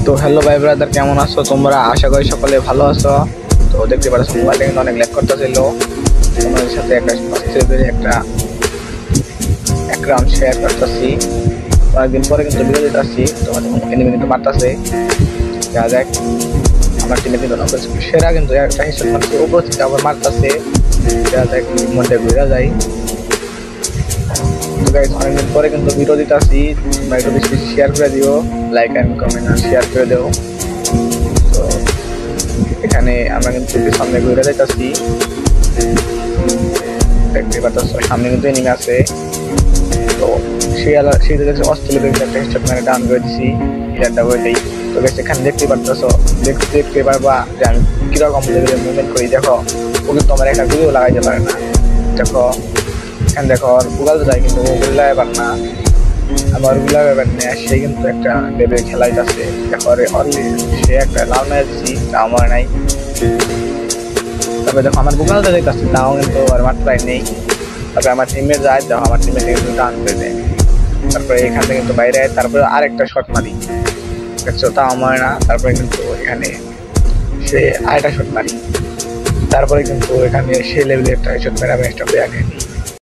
তো হ্যালো ভাই ব্রাদার, কেমন আছো তোমরা? আশা করি সকলে ভালো আছো। তো দেখতে পাচ্ছ মোবাইলটা কিন্তু অনেক ল্যাগ করতেছিল। তোমাদের সাথে একটা বাস্তবের একটা ব্যাকগ্রাউন্ড শেয়ার করতেছি। অনেকদিন পরে কিন্তু ভিডিও দিতেছি। তোমাদের এনিমি কিন্তু মারতেছে। যা যাক, আমার টিমে কিন্তু সেরা কিন্তু একটা হিসাব মারছে, উপর থেকে আবার মারতেছে। যা যাক, মধ্যে ঘুরে যায়। তো গাইস, অনেকদিন পরে কিন্তু ভিডিও দিতেছি। তোমরা একটু বেশি শেয়ার করে দিও, লাইক এন্ড কমেন্ট আর শেয়ার করে দিও। তো এখানে আমরা কিন্তু সামনে ঘুরে যাইতেছি। দেখতে পাচ্ছ সামনে কিন্তু এনিমি আছে। তো সে দেখছে অস্ট্রেলিয়া একটা স্টেপ মানে ডাউন করে দিছি, ক্লিয়ারটা করে দিই। তো গাইস, এখানে দেখতে পাচ্ছ, দেখতে পারবা যে আমি কিরকম লেভেলে মুভমেন্ট করি। দেখো, ও কিন্তু আমার একটা ভিডিও লাগাইতে পারে না। দেখো এখানে, দেখো গুগল যায় কিন্তু ওগুলো লাগাইবার না। আমার ওগুলো লাগাইবার নেই, সে কিন্তু একটা লেভেল খেলাই যাচ্ছে। দেখো অলরেডি সে একটা লাল মেরে দিচ্ছি, তা আমার নাই। তবে দেখো আমার গুগলটা দেখতেছি, তাও কিন্তু আর মাত্রায় নেই। তারপরে আমার টিমে যায়, দেখো আমার টিমে কিন্তু ডান করে দেয়। তারপরে এখান থেকে কিন্তু বাইরে, তারপরে আরেকটা শট মারি, দেখছো, তাও আমার না। তারপরে কিন্তু এখানে সে আরেকটা শট মারি, তারপরে কিন্তু এখানে সে লেভেলে একটা শট মেরে আমি একটা প্লেয়ার নিয়ে নিই।